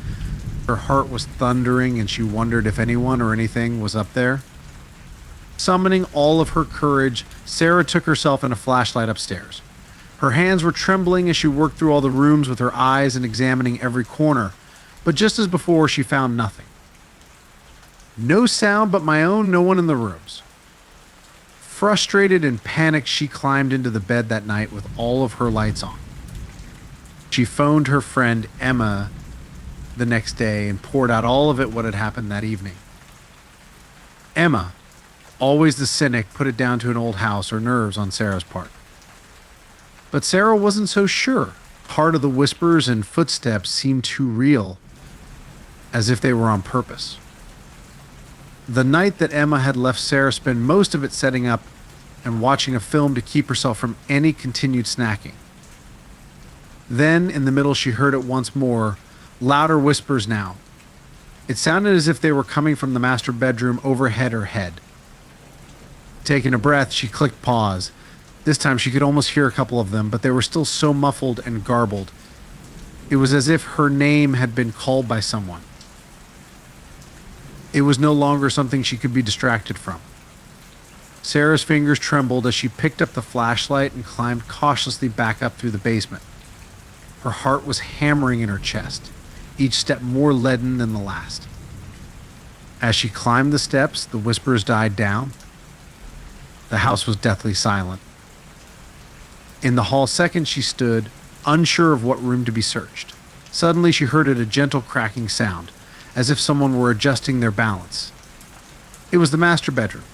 Her heart was thundering, and she wondered if anyone or anything was up there. Summoning all of her courage, Sarah took herself and a flashlight upstairs. Her hands were trembling as she worked through all the rooms with her eyes and examining every corner, but just as before, she found nothing. No sound but my own, no one in the rooms. Frustrated and panicked, she climbed into the bed that night with all of her lights on. She phoned her friend Emma the next day and poured out all of it what had happened that evening. Emma, always the cynic, put it down to an old house or nerves on Sarah's part. But Sarah wasn't so sure. Part of the whispers and footsteps seemed too real, as if they were on purpose. The night that Emma had left Sarah spent most of it setting up and watching a film to keep herself from any continued snacking. Then, in the middle, she heard it once more, louder whispers now. It sounded as if they were coming from the master bedroom overhead her head. Taking a breath, she clicked pause. This time she could almost hear a couple of them, but they were still so muffled and garbled. It was as if her name had been called by someone. It was no longer something she could be distracted from. Sarah's fingers trembled as she picked up the flashlight and climbed cautiously back up through the basement. Her heart was hammering in her chest, each step more leaden than the last. As she climbed the steps, the whispers died down. The house was deathly silent. In the hall second she stood, unsure of what room to be searched. Suddenly she heard a gentle cracking sound, as if someone were adjusting their balance. It was the master bedroom.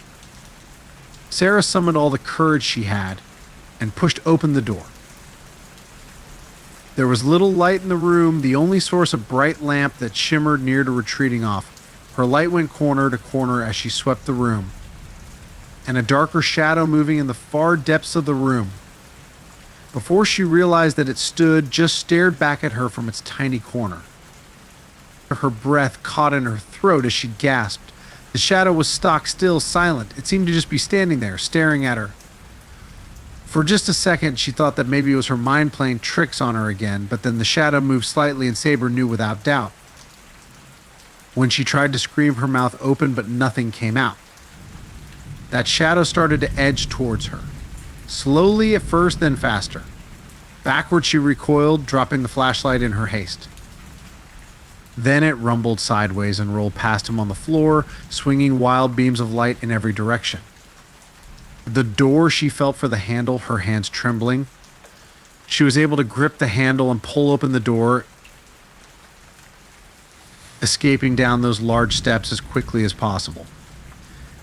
Sarah summoned all the courage she had and pushed open the door. There was little light in the room, the only source a bright lamp that shimmered near to retreating off. Her light went corner to corner as she swept the room, and a darker shadow moving in the far depths of the room. Before she realized that it stood, just stared back at her from its tiny corner. Her breath caught in her throat as she gasped. The shadow was stock still, silent. It seemed to just be standing there, staring at her. For just a second, she thought that maybe it was her mind playing tricks on her again, but then the shadow moved slightly and Saber knew without doubt. When she tried to scream, her mouth opened, but nothing came out. That shadow started to edge towards her. Slowly at first, then faster. Backward she recoiled, dropping the flashlight in her haste. Then it rumbled sideways and rolled past him on the floor, swinging wild beams of light in every direction. The door, she felt for the handle, her hands trembling. She was able to grip the handle and pull open the door, escaping down those large steps as quickly as possible.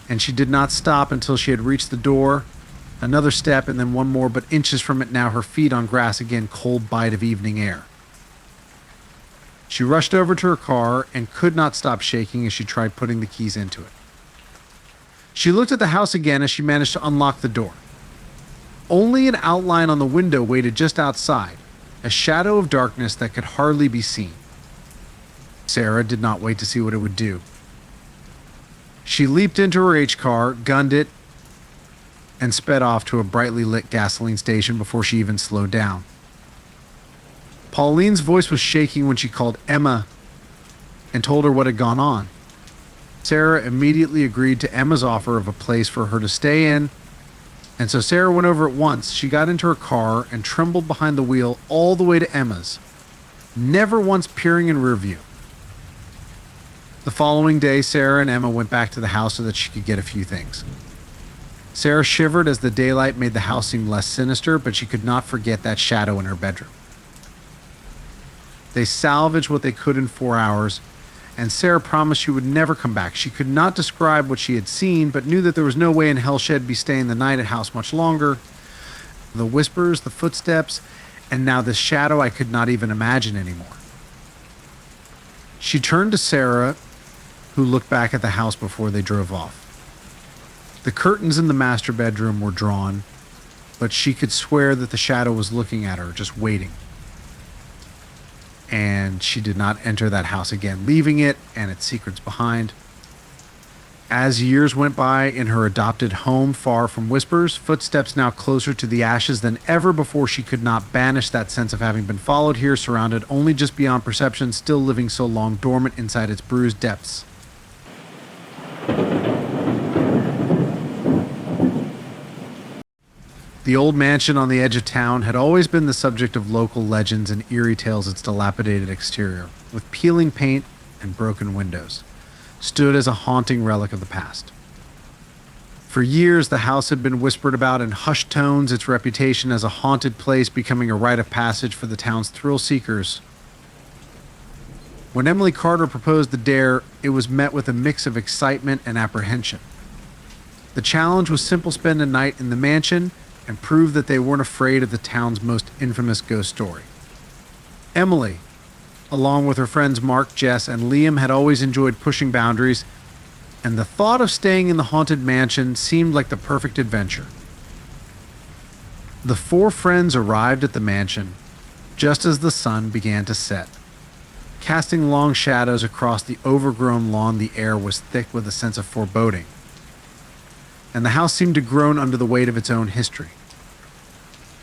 And she did not stop until she had reached the door. Another step and then one more, but inches from it now, her feet on grass again, cold bite of evening air. She rushed over to her car and could not stop shaking as she tried putting the keys into it. She looked at the house again as she managed to unlock the door. Only an outline on the window waited just outside, a shadow of darkness that could hardly be seen. Sarah did not wait to see what it would do. She leaped into her H-car, gunned it, and sped off to a brightly lit gasoline station before she even slowed down. Pauline's voice was shaking when she called Emma and told her what had gone on. Sarah immediately agreed to Emma's offer of a place for her to stay in, and so Sarah went over at once. She got into her car and trembled behind the wheel all the way to Emma's, never once peering in rear view. The following day, Sarah and Emma went back to the house so that she could get a few things. Sarah shivered as the daylight made the house seem less sinister, but she could not forget that shadow in her bedroom. They salvaged what they could in 4 hours, and Sarah promised she would never come back. She could not describe what she had seen, but knew that there was no way in hell she'd be staying the night at house much longer. The whispers, the footsteps, and now this shadow I could not even imagine anymore. She turned to Sarah, who looked back at the house before they drove off. The curtains in the master bedroom were drawn, but she could swear that the shadow was looking at her, just waiting. And she did not enter that house again, leaving it and its secrets behind. As years went by in her adopted home, far from whispers, footsteps now closer to the ashes than ever before, she could not banish that sense of having been followed here, surrounded only just beyond perception, still living so long dormant inside its bruised depths. The old mansion on the edge of town had always been the subject of local legends and eerie tales. Its dilapidated exterior, with peeling paint and broken windows, stood as a haunting relic of the past. For years, the house had been whispered about in hushed tones, its reputation as a haunted place becoming a rite of passage for the town's thrill seekers. When Emily Carter proposed the dare, it was met with a mix of excitement and apprehension. The challenge was simple: spend a night in the mansion and prove that they weren't afraid of the town's most infamous ghost story. Emily, along with her friends Mark, Jess, and Liam, had always enjoyed pushing boundaries, and the thought of staying in the haunted mansion seemed like the perfect adventure. The four friends arrived at the mansion just as the sun began to set. Casting long shadows across the overgrown lawn, the air was thick with a sense of foreboding, and the house seemed to groan under the weight of its own history.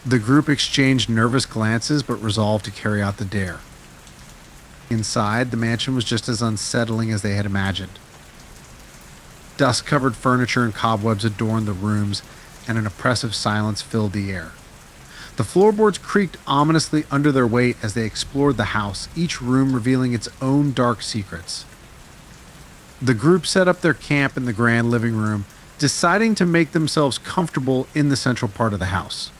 The group exchanged nervous glances but resolved to carry out the dare. Inside, the mansion was just as unsettling as they had imagined. Dust-covered furniture and cobwebs adorned the rooms, and an oppressive silence filled the air. The floorboards creaked ominously under their weight as they explored the house, each room revealing its own dark secrets. The group set up their camp in the grand living room, deciding to make themselves comfortable in the central part of the house.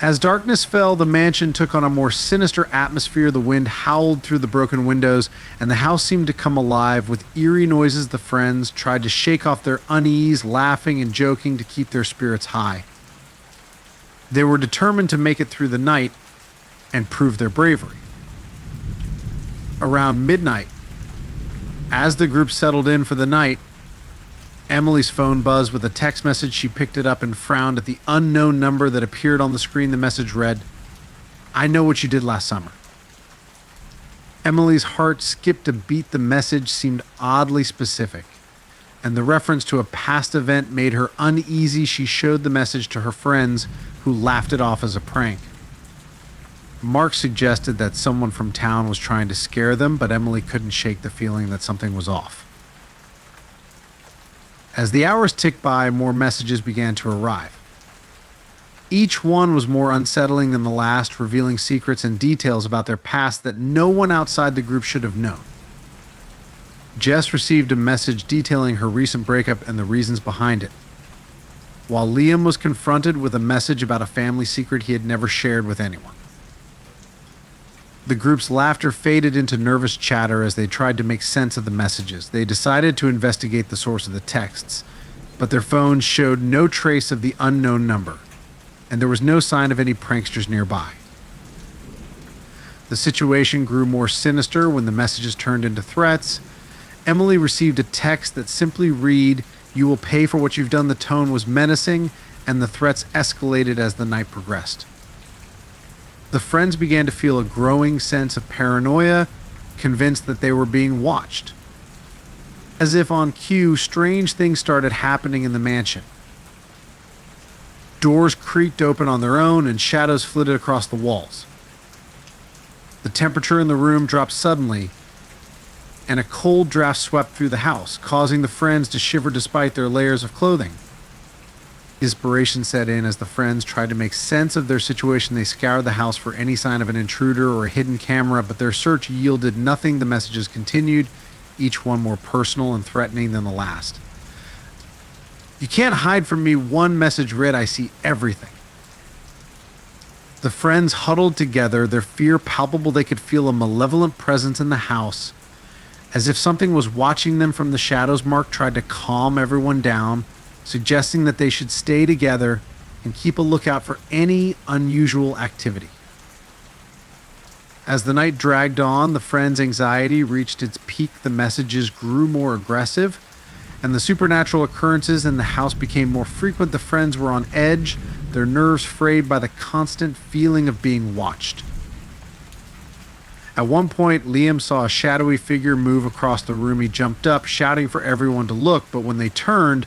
As darkness fell, the mansion took on a more sinister atmosphere. The wind howled through the broken windows, and the house seemed to come alive with eerie noises. The friends tried to shake off their unease, laughing and joking to keep their spirits high. They were determined to make it through the night and prove their bravery. Around midnight, as the group settled in for the night, Emily's phone buzzed with a text message. She picked it up and frowned at the unknown number that appeared on the screen. The message read, "I know what you did last summer." Emily's heart skipped a beat. The message seemed oddly specific, and the reference to a past event made her uneasy. She showed the message to her friends, who laughed it off as a prank. Mark suggested that someone from town was trying to scare them, but Emily couldn't shake the feeling that something was off. As the hours ticked by, more messages began to arrive. Each one was more unsettling than the last, revealing secrets and details about their past that no one outside the group should have known. Jess received a message detailing her recent breakup and the reasons behind it, while Liam was confronted with a message about a family secret he had never shared with anyone. The group's laughter faded into nervous chatter as they tried to make sense of the messages. They decided to investigate the source of the texts, but their phones showed no trace of the unknown number, and there was no sign of any pranksters nearby. The situation grew more sinister when the messages turned into threats. Emily received a text that simply read, "You will pay for what you've done." The tone was menacing, and the threats escalated as the night progressed. The friends began to feel a growing sense of paranoia, convinced that they were being watched. As if on cue, strange things started happening in the mansion. Doors creaked open on their own, and shadows flitted across the walls. The temperature in the room dropped suddenly, and a cold draft swept through the house, causing the friends to shiver despite their layers of clothing. Desperation set in as the friends tried to make sense of their situation. They scoured the house for any sign of an intruder or a hidden camera, but their search yielded nothing. The messages continued, each one more personal and threatening than the last. "You can't hide from me," one message read. "I see everything." The friends huddled together, their fear palpable. They could feel a malevolent presence in the house, as if something was watching them from the shadows. Mark tried to calm everyone down, suggesting that they should stay together and keep a lookout for any unusual activity. As the night dragged on, the friends' anxiety reached its peak. The messages grew more aggressive, and the supernatural occurrences in the house became more frequent. The friends were on edge, their nerves frayed by the constant feeling of being watched. At one point, Liam saw a shadowy figure move across the room. He jumped up, shouting for everyone to look, but when they turned,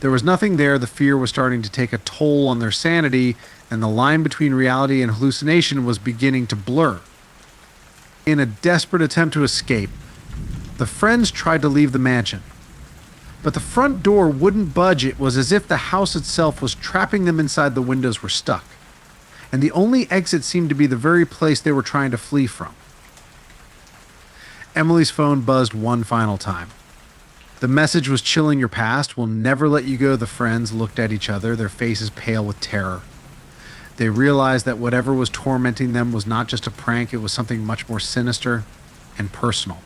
there was nothing there. The fear was starting to take a toll on their sanity, and the line between reality and hallucination was beginning to blur. In a desperate attempt to escape, the friends tried to leave the mansion, but the front door wouldn't budge. It was as if the house itself was trapping them inside. The windows were stuck, and the only exit seemed to be the very place they were trying to flee from. Emily's phone buzzed one final time. The message was chilling your past, will never let you go. The friends looked at each other, their faces pale with terror. They realized that whatever was tormenting them was not just a prank, it was something much more sinister and personal.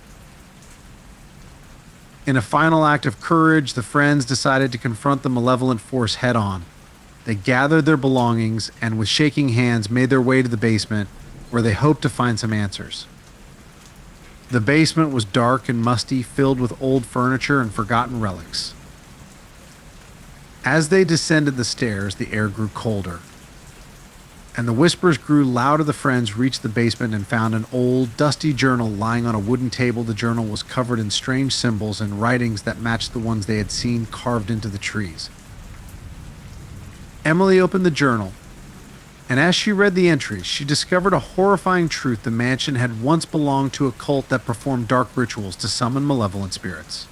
In a final act of courage, the friends decided to confront the malevolent force head on. They gathered their belongings and, with shaking hands, made their way to the basement, where they hoped to find some answers. The basement was dark and musty, filled with old furniture and forgotten relics. As they descended the stairs, the air grew colder, and the whispers grew louder. The friends reached the basement and found an old, dusty journal lying on a wooden table. The journal was covered in strange symbols and writings that matched the ones they had seen carved into the trees. Emily opened the journal, and as she read the entries, she discovered a horrifying truth. The mansion had once belonged to a cult that performed dark rituals to summon malevolent spirits.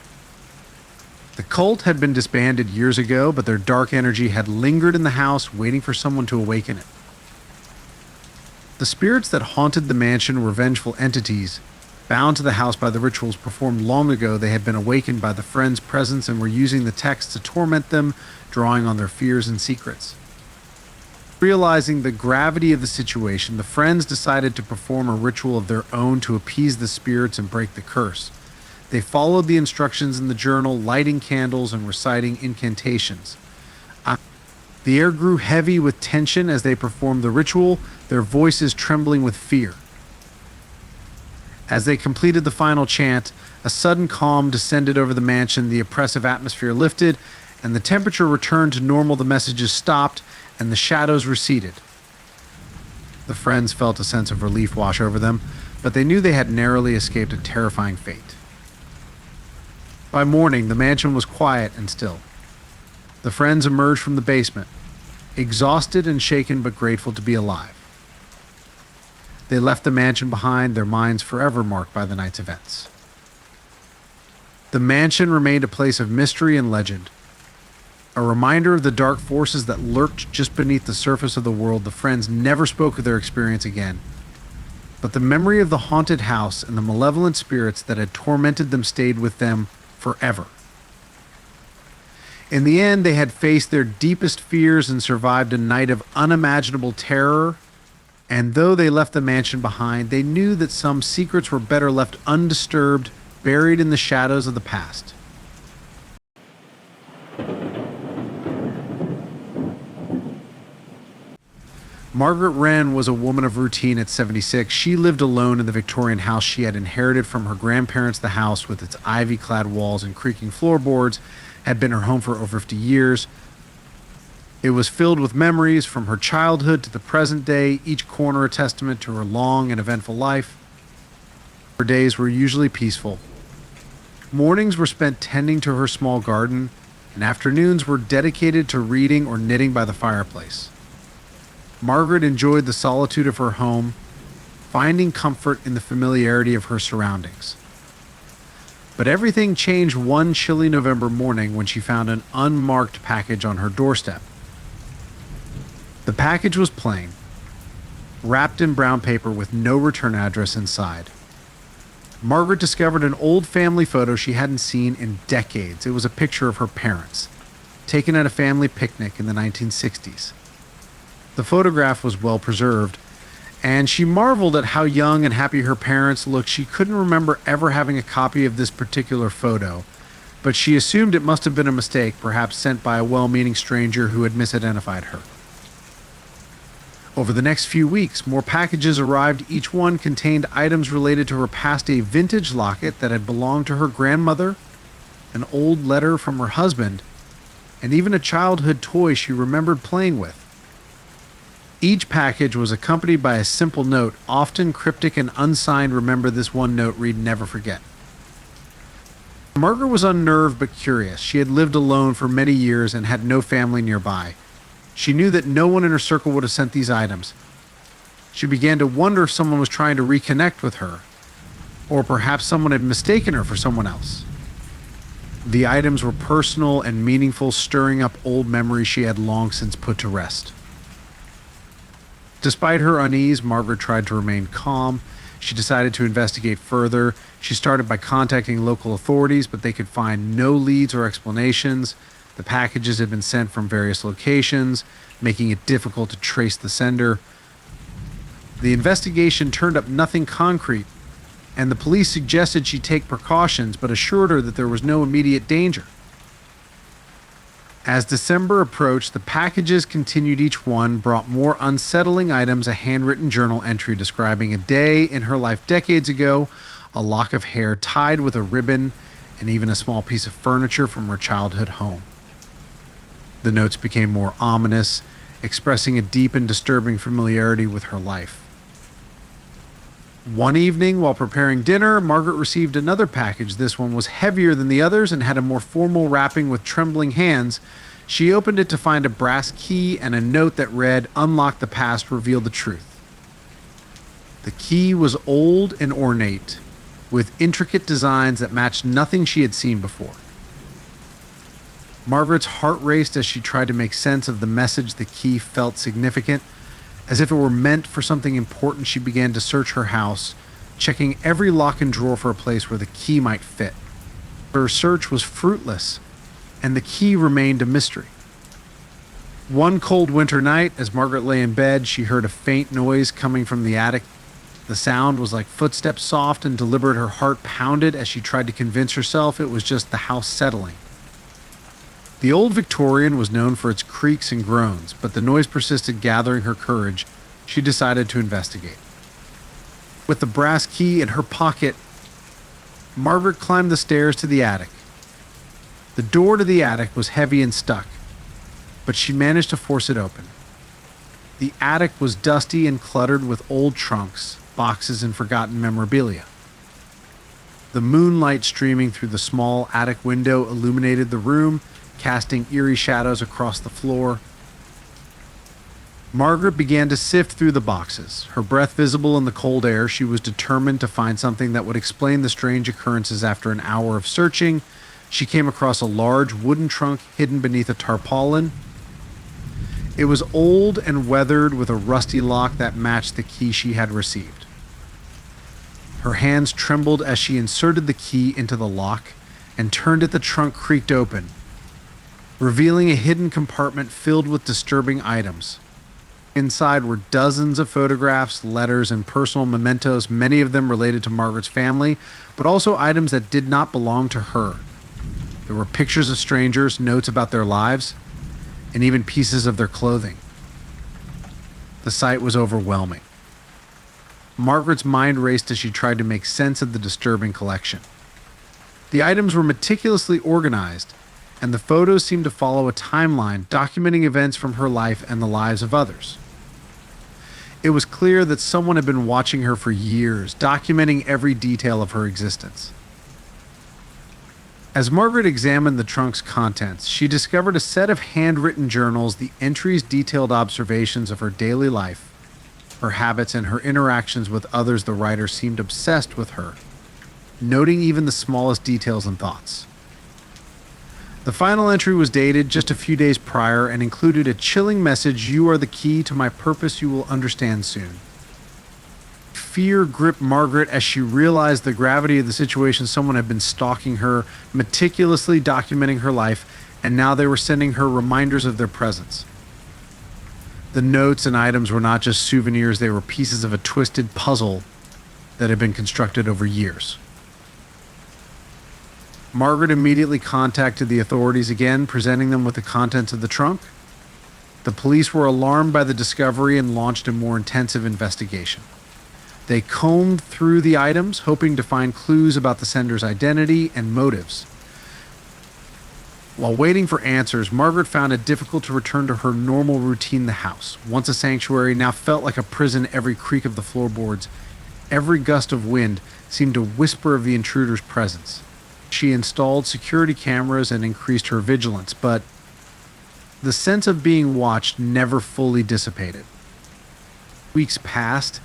The cult had been disbanded years ago, but their dark energy had lingered in the house, waiting for someone to awaken it. The spirits that haunted the mansion were vengeful entities, bound to the house by the rituals performed long ago. They had been awakened by the friends' presence and were using the text to torment them, drawing on their fears and secrets. Realizing the gravity of the situation, the friends decided to perform a ritual of their own to appease the spirits and break the curse. They followed the instructions in the journal, lighting candles and reciting incantations. The air grew heavy with tension as they performed the ritual, their voices trembling with fear. As they completed the final chant, a sudden calm descended over the mansion. The oppressive atmosphere lifted, and the temperature returned to normal. The messages stopped, and the shadows receded. The friends felt a sense of relief wash over them, but they knew they had narrowly escaped a terrifying fate. By morning, the mansion was quiet and still. The friends emerged from the basement, exhausted and shaken but grateful to be alive. They left the mansion behind, their minds forever marked by the night's events. The mansion remained a place of mystery and legend, a reminder of the dark forces that lurked just beneath the surface of the world. The friends never spoke of their experience again, but the memory of the haunted house and the malevolent spirits that had tormented them stayed with them forever. In the end, they had faced their deepest fears and survived a night of unimaginable terror. And though they left the mansion behind, they knew that some secrets were better left undisturbed, buried in the shadows of the past. Margaret Wren was a woman of routine at 76. She lived alone in the Victorian house she had inherited from her grandparents. The house, with its ivy-clad walls and creaking floorboards, had been her home for over 50 years. It was filled with memories from her childhood to the present day, each corner a testament to her long and eventful life. Her days were usually peaceful. Mornings were spent tending to her small garden, and afternoons were dedicated to reading or knitting by the fireplace. Margaret enjoyed the solitude of her home, finding comfort in the familiarity of her surroundings. But everything changed one chilly November morning when she found an unmarked package on her doorstep. The package was plain, wrapped in brown paper with no return address inside. Margaret discovered an old family photo she hadn't seen in decades. It was a picture of her parents, taken at a family picnic in the 1960s. The photograph was well preserved, and she marveled at how young and happy her parents looked. She couldn't remember ever having a copy of this particular photo, but she assumed it must have been a mistake, perhaps sent by a well-meaning stranger who had misidentified her. Over the next few weeks, more packages arrived. Each one contained items related to her past: a vintage locket that had belonged to her grandmother, an old letter from her husband, and even a childhood toy she remembered playing with. Each package was accompanied by a simple note, often cryptic and unsigned. Remember this one note, read never forget. Margaret was unnerved but curious. She had lived alone for many years and had no family nearby. She knew that no one in her circle would have sent these items. She began to wonder if someone was trying to reconnect with her, or perhaps someone had mistaken her for someone else. The items were personal and meaningful, stirring up old memories she had long since put to rest. Despite her unease, Margaret tried to remain calm. She decided to investigate further. She started by contacting local authorities, but they could find no leads or explanations. The packages had been sent from various locations, making it difficult to trace the sender. The investigation turned up nothing concrete, and the police suggested she take precautions, but assured her that there was no immediate danger. As December approached, the packages continued. Each one brought more unsettling items: a handwritten journal entry describing a day in her life decades ago, a lock of hair tied with a ribbon, and even a small piece of furniture from her childhood home. The notes became more ominous, expressing a deep and disturbing familiarity with her life. One evening, while preparing dinner, Margaret received another package. This one was heavier than the others and had a more formal wrapping. With trembling hands, she opened it to find a brass key and a note that read, "Unlock the past, reveal the truth." The key was old and ornate, with intricate designs that matched nothing she had seen before. Margaret's heart raced as she tried to make sense of the message. The key felt significant. As if it were meant for something important, she began to search her house, checking every lock and drawer for a place where the key might fit. Her search was fruitless, and the key remained a mystery. One cold winter night, as Margaret lay in bed, she heard a faint noise coming from the attic. The sound was like footsteps, soft and deliberate. Her heart pounded as she tried to convince herself it was just the house settling. The old Victorian was known for its creaks and groans, but the noise persisted. Gathering her courage, she decided to investigate. With the brass key in her pocket, Margaret climbed the stairs to the attic. The door to the attic was heavy and stuck, but she managed to force it open. The attic was dusty and cluttered with old trunks, boxes, and forgotten memorabilia. The moonlight streaming through the small attic window illuminated the room, casting eerie shadows across the floor. Margaret began to sift through the boxes, her breath visible in the cold air. She was determined to find something that would explain the strange occurrences. After an hour of searching, she came across a large wooden trunk hidden beneath a tarpaulin. It was old and weathered, with a rusty lock that matched the key she had received. Her hands trembled as she inserted the key into the lock and turned it. The trunk creaked open, revealing a hidden compartment filled with disturbing items. Inside were dozens of photographs, letters, and personal mementos, many of them related to Margaret's family, but also items that did not belong to her. There were pictures of strangers, notes about their lives, and even pieces of their clothing. The sight was overwhelming. Margaret's mind raced as she tried to make sense of the disturbing collection. The items were meticulously organized, and the photos seemed to follow a timeline, documenting events from her life and the lives of others. It was clear that someone had been watching her for years, documenting every detail of her existence. As Margaret examined the trunk's contents, she discovered a set of handwritten journals. The entries detailed observations of her daily life, her habits, and her interactions with others. The writer seemed obsessed with her, noting even the smallest details and thoughts. The final entry was dated just a few days prior and included a chilling message: "You are the key to my purpose. You will understand soon." Fear gripped Margaret as she realized the gravity of the situation. Someone had been stalking her, meticulously documenting her life, and now they were sending her reminders of their presence. The notes and items were not just souvenirs, they were pieces of a twisted puzzle that had been constructed over years. Margaret immediately contacted the authorities again, presenting them with the contents of the trunk. The police were alarmed by the discovery and launched a more intensive investigation. They combed through the items, hoping to find clues about the sender's identity and motives. While waiting for answers, Margaret found it difficult to return to her normal routine. The house, once a sanctuary, now felt like a prison. Every creak of the floorboards, every gust of wind seemed to whisper of the intruder's presence. She installed security cameras and increased her vigilance, but the sense of being watched never fully dissipated. Weeks passed,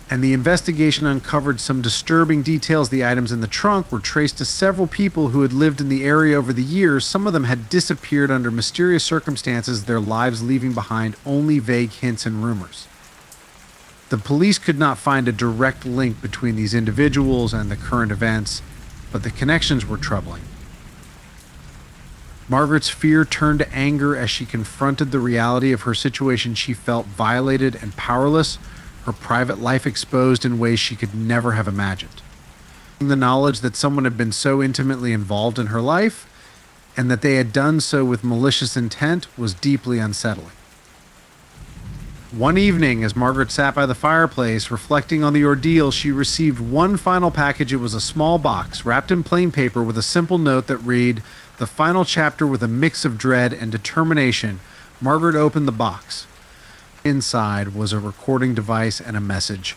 and the investigation uncovered some disturbing details. The items in the trunk were traced to several people who had lived in the area over the years. Some of them had disappeared under mysterious circumstances, their lives leaving behind only vague hints and rumors. The police could not find a direct link between these individuals and the current events, but the connections were troubling. Margaret's fear turned to anger as she confronted the reality of her situation. She felt violated and powerless, her private life exposed in ways she could never have imagined. The knowledge that someone had been so intimately involved in her life, and that they had done so with malicious intent, was deeply unsettling. One evening, as Margaret sat by the fireplace, reflecting on the ordeal, she received one final package. It was a small box, wrapped in plain paper, with a simple note that read, "The final chapter with a mix of dread and determination." Margaret opened the box. Inside was a recording device and a message.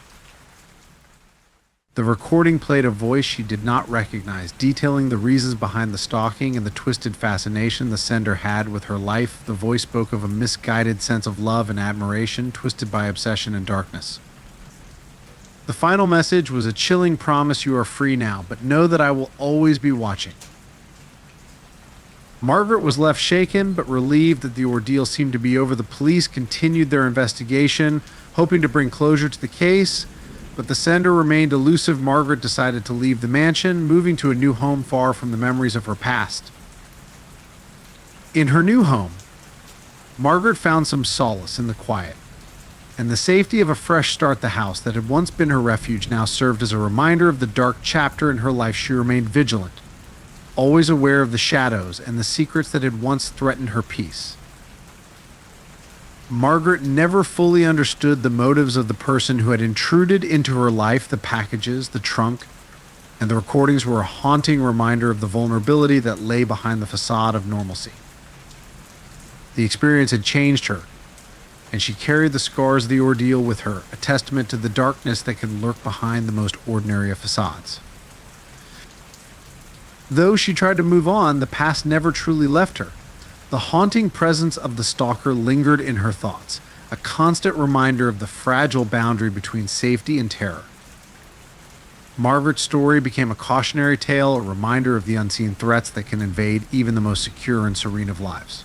The recording played a voice she did not recognize, detailing the reasons behind the stalking and the twisted fascination the sender had with her life. The voice spoke of a misguided sense of love and admiration, twisted by obsession and darkness. The final message was a chilling promise: "You are free now, but know that I will always be watching." Margaret was left shaken, but relieved that the ordeal seemed to be over. The police continued their investigation, hoping to bring closure to the case, but the sender remained elusive. Margaret decided to leave the mansion, moving to a new home far from the memories of her past. In her new home, Margaret found some solace in the quiet and the safety of a fresh start. The house that had once been her refuge now served as a reminder of the dark chapter in her life. She remained vigilant, always aware of the shadows and the secrets that had once threatened her peace. Margaret never fully understood the motives of the person who had intruded into her life. The packages, the trunk, and the recordings were a haunting reminder of the vulnerability that lay behind the facade of normalcy. The experience had changed her, and she carried the scars of the ordeal with her, a testament to the darkness that can lurk behind the most ordinary of facades. Though she tried to move on, the past never truly left her. The haunting presence of the stalker lingered in her thoughts, a constant reminder of the fragile boundary between safety and terror. Margaret's story became a cautionary tale, a reminder of the unseen threats that can invade even the most secure and serene of lives.